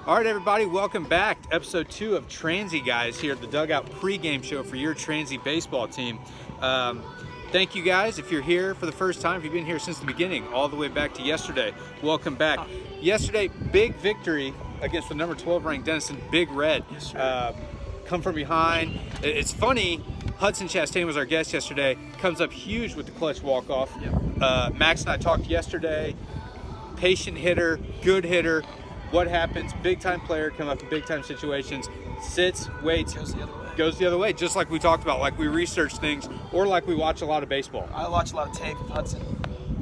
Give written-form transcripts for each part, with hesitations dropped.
All right, everybody, welcome back to episode 2 of Transy Guys here at the Dugout pregame show for your Transy baseball team. Thank you guys. If you're here for the first time, if you've been here since the beginning, all the way back to yesterday, welcome back. Yesterday, big victory against the number 12 ranked Denison Big Red. Yes, Come from behind. It's funny, Hudson Chastain was our guest yesterday, comes up huge with the clutch walk-off. Yep. Max and I talked yesterday, patient hitter, good hitter. What happens? Big time player come up in big time situations, sits, waits, goes the other way, just like we talked about, like we research things, or like we watch a lot of baseball. I watch a lot of tape of Hudson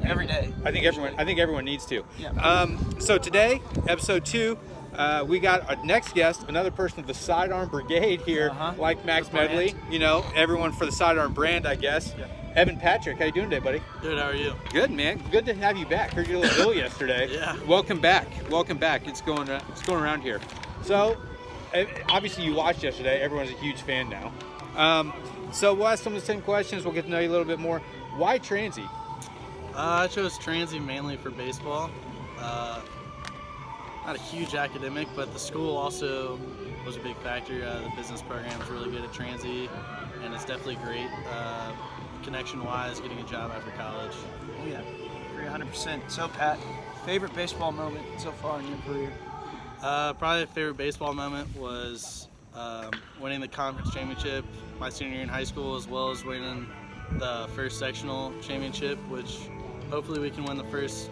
every day. I think everyone needs to. Yeah. So today, episode 2, we got our next guest, another person of the sidearm brigade here, like Max Medley. You know, everyone for the sidearm brand, I guess. Yeah. Evan Patrick, how you doing today, buddy? Good, how are you? Good, man. Good to have you back. Heard you were a little ill yesterday. Yeah. Welcome back. Welcome back. It's going around here. So, obviously you watched yesterday. Everyone's a huge fan now. So we'll ask some of the same questions. We'll get to know you a little bit more. Why Transy? I chose Transy mainly for baseball. Not a huge academic, but the school also was a big factor. The business program is really good at Transy, and it's definitely great connection-wise, getting a job after college. Oh, yeah. Agree 100%. So, Pat, favorite baseball moment so far in your career? Probably favorite baseball moment was winning the conference championship my senior year in high school, as well as winning the first sectional championship, which hopefully we can win the first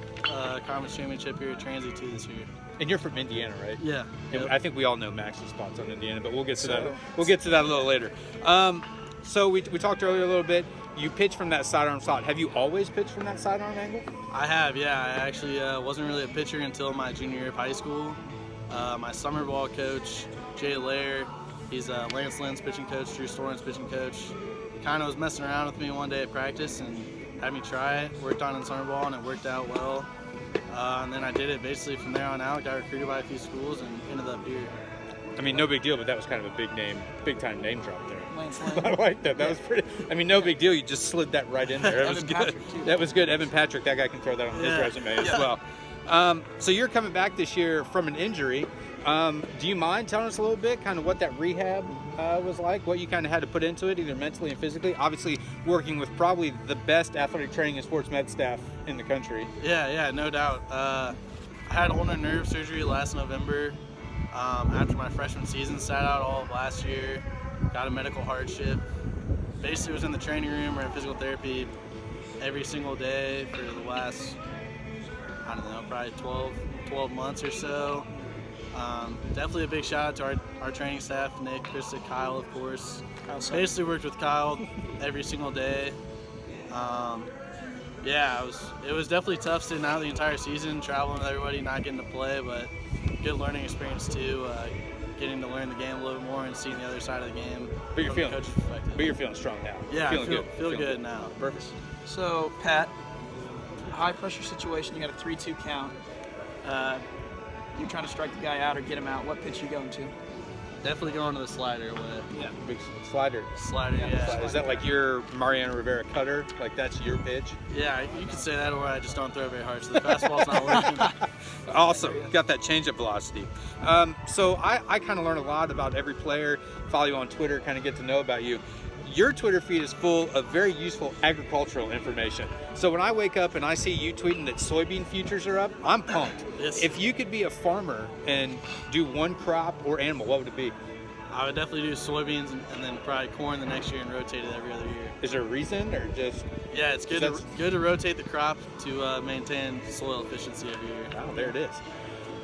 conference championship here at Transy too this year. And you're from Indiana, right? Yeah. Yep. I think we all know Max's thoughts on Indiana, but we'll get to that. We'll get to that a little later. So we talked earlier a little bit. You pitch from that sidearm slot. Have you always pitched from that sidearm angle? I have, yeah. I actually wasn't really a pitcher until my junior year of high school. My summer ball coach, Jay Lair, he's Lance Lynn's pitching coach, Drew Storen's pitching coach, kind of was messing around with me one day at practice and had me try it. Worked on it in summer ball, and it worked out well. And then I did it basically from there on out. Got recruited by a few schools and ended up here. I mean, no big deal, but that was kind of a big time name drop there. Lance Lynn. I like that. That was pretty. I mean, no big deal. You just slid that right in there. That was Evan good. Patrick, too. That was good. Evan Patrick. That guy can throw that on his resume as well. So you're coming back this year from an injury. Do you mind telling us a little bit, kind of what that rehab was like? What you kind of had to put into it, either mentally and physically? Obviously, working with probably the best athletic training and sports med staff in the country. Yeah, no doubt. I had ulnar nerve surgery last November. After my freshman season, sat out all of last year, got a medical hardship. Basically was in the training room or in physical therapy every single day for the last, I don't know, probably 12 months or so. Definitely a big shout out to our training staff, Nick, Krista, Kyle, of course. Basically worked with Kyle every single day. Yeah, it was definitely tough sitting out the entire season, traveling with everybody, not getting to play, but good learning experience too. Getting to learn the game a little bit more and seeing the other side of the game But you're from the coach's perspective. But you're feeling strong now. Yeah, feeling I feel Feeling good now. Perfect. So, Pat, high pressure situation, you got a 3-2 count. You're trying to strike the guy out or get him out. What pitch you going to? Definitely going to the slider with Yeah. Big slider. slider. Yeah. Is that like your Mariano Rivera cutter? Like that's your pitch? Yeah, you could say that, or I just don't throw very hard, so the fastball's not working. Awesome. Got that change-up velocity. So I kind of learn a lot about every player, follow you on Twitter, kind of get to know about you. Your Twitter feed is full of very useful agricultural information. So when I wake up and I see you tweeting that soybean futures are up, I'm pumped. Yes. If you could be a farmer and do one crop or animal, what would it be? I would definitely do soybeans and then probably corn the next year and rotate it every other year. Is there a reason or just? Yeah, it's good to rotate the crop to maintain soil efficiency every year. Oh, there it is.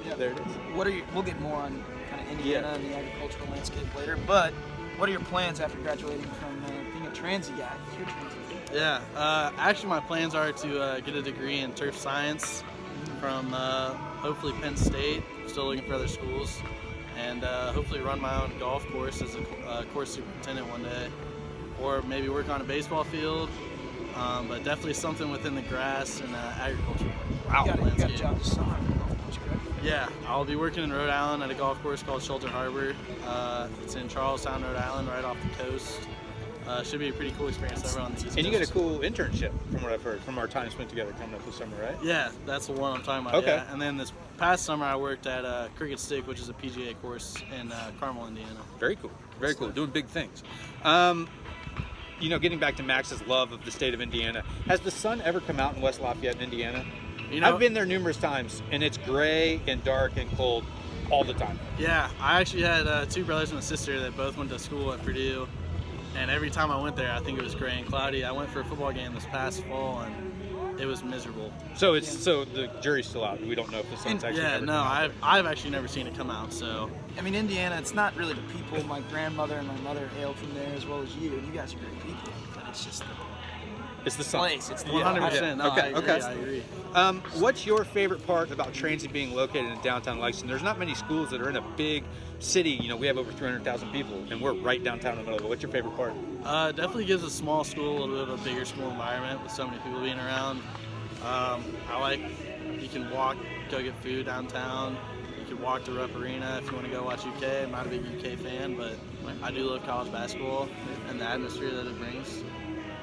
Yeah. There it is. We'll get more on kind of Indiana and the agricultural landscape later, but what are your plans after graduating from being a Transy guy? You're a Transy guy. Yeah, actually my plans are to get a degree in turf science from hopefully Penn State. Still looking for other schools, and hopefully run my own golf course as a course superintendent one day, or maybe work on a baseball field, but definitely something within the grass and agriculture. You got a job this summer. Yeah, I'll be working in Rhode Island at a golf course called Shelter Harbor. It's in Charlestown, Rhode Island, right off the coast. Should be a pretty cool experience over on the East And you get a Coast. cool internship, from what I've heard, from our time spent together coming up this summer, right? Yeah, that's the one I'm talking about. Okay. Yeah. And then this past summer, I worked at Cricket Stick, which is a PGA course in Carmel, Indiana. Very cool. Very cool. Doing big things. You know, getting back to Max's love of the state of Indiana, has the sun ever come out in West Lafayette, Indiana? You know, I've been there numerous times, and it's gray and dark and cold all the time. Yeah, I actually had 2 brothers and a sister that both went to school at Purdue, and every time I went there, I think it was gray and cloudy. I went for a football game this past fall, and it was miserable. So it's so the jury's still out. We don't know if the sun's actually Yeah, ever no, come out. I've actually never seen it come out. So I mean, Indiana, it's not really the people. My grandmother and my mother hailed from there as well as you, and you guys are great people. But it's just the It's the sun. place. It's the 100%. No, Okay, I agree, okay. I agree. What's your favorite part about Transy being located in downtown Lexington? There's not many schools that are in a big city. You know, we have over 300,000 people, and we're right downtown in the middle of it. What's your favorite part? Definitely gives a small school a little bit of a bigger school environment with so many people being around. I like you can walk, go get food downtown. You can walk to Rupp Arena if you want to go watch UK. I'm not a big UK fan, but I do love college basketball and the atmosphere that it brings.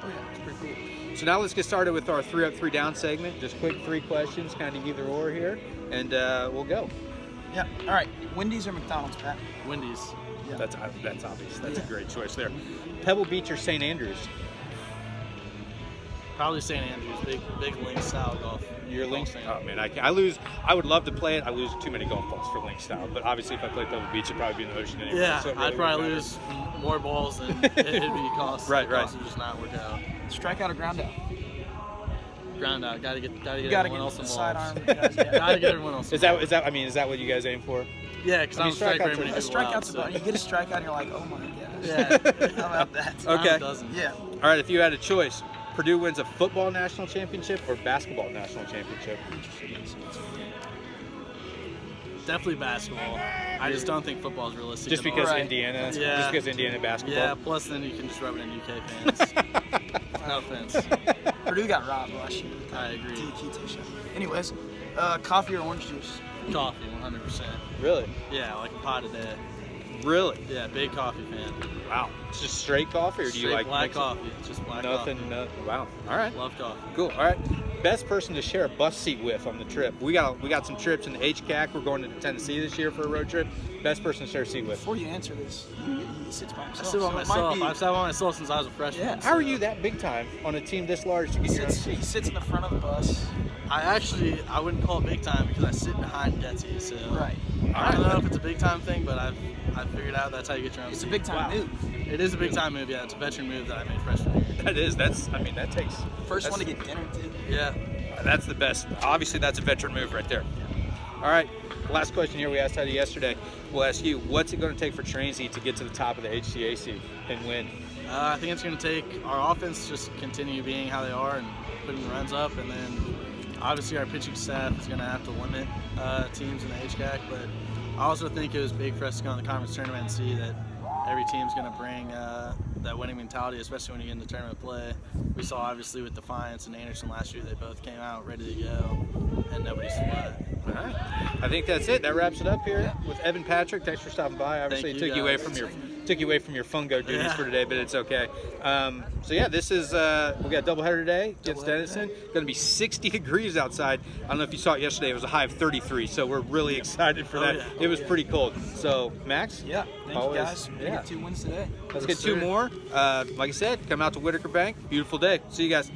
Oh yeah, it's pretty cool. So now let's get started with our 3 up, 3 down segment. Just quick 3 questions, kind of either or here, and we'll go. Yeah. All right. Wendy's or McDonald's, Pat? Wendy's. Yeah. That's obvious. That's Yeah. a great choice there. Pebble Beach or St. Andrews? Probably St. Andrews, big link style golf. Your links? fan. Oh man, I lose. I would love to play it. I lose too many golf balls for link style. But obviously, if I play Pebble Beach, it'd probably be in the ocean anyway. Yeah, so it really I'd probably wouldn't matter. lose more balls than it'd be cost. Right, right. Cost would just not work out. Strikeout or ground out? Ground out. Gotta get You gotta everyone get else the involved. sidearm. Guys, yeah. Gotta get everyone else Is involved. that? I mean, is that what you guys aim for? Yeah, because I I mean, don't strike very strikeouts many are- A people out. strikeout's about. You get a strikeout, and you're like, oh my gosh. Yeah. How about that? Okay. Doesn't. Yeah. All right. If you had a choice, Purdue wins a football national championship or basketball national championship. Definitely basketball. I just don't think football is realistic. Just at all. because Right. Indiana. Yeah. Just because Indiana basketball. Yeah. Plus, then you can just rub it in UK fans. No offense. Purdue got robbed last year. I agree. Kite shot. Anyways, coffee or orange juice? Coffee, 100%. Really? Yeah, like a pot a day. Really? Yeah, big coffee fan. Wow. It's just straight coffee, or do you Straight like black mix it? coffee? Just black Nothing. coffee. Wow. All right. Love coffee. Cool. All right. Best person to share a bus seat with on the trip. We got some trips in the HCAC. We're going to Tennessee this year for a road trip. Best person to share a seat with. Before you answer this, he sits by I himself. sit by so it might myself. be- I've sat by myself since I was a freshman. Yeah. How are you that big time on a team this large to He get your own sits, seat? he sits in the front of the bus. I wouldn't call it big time because I sit behind Getsy. So Right. I don't know if it's a big time thing, but I've figured out that's how you get your own It's a seat. big time Wow. move. It is a big time move. Yeah, it's a veteran move that I made freshman year. That is. That's. I mean, that takes. First that's- one to get dinner too. Yeah. That's the best. Obviously, that's a veteran move right there. All right. Last question here. We asked Heidi yesterday. We'll ask you. What's it going to take for Transy to get to the top of the HCAC and win? I think it's going to take our offense just continue being how they are and putting the runs up, and then obviously our pitching staff is going to have to limit teams in the HCAC. But I also think it was big for us to go in the conference tournament and see that every team's going to bring that winning mentality, especially when you get into tournament play. We saw obviously with Defiance and Anderson last year, they both came out ready to go, and nobody's flat. All right. I think that's it. That wraps it up here with Evan Patrick. Thanks for stopping by. Obviously, Thank it you, took you away guys. from your fungo duties Yeah. for today, but it's okay. So yeah, this is we got a doubleheader today against Doubleheader Denison. Going to be 60 degrees outside. I don't know if you saw it yesterday. It was a high of 33, so we're really excited for Oh, that. yeah. It was pretty cold. So Max, Yeah. Thank Always. you guys. We Yeah. get 2 wins today. let's Yes, get 2 sir. more. Like I said, come out to Whitaker Bank. Beautiful day. See you guys.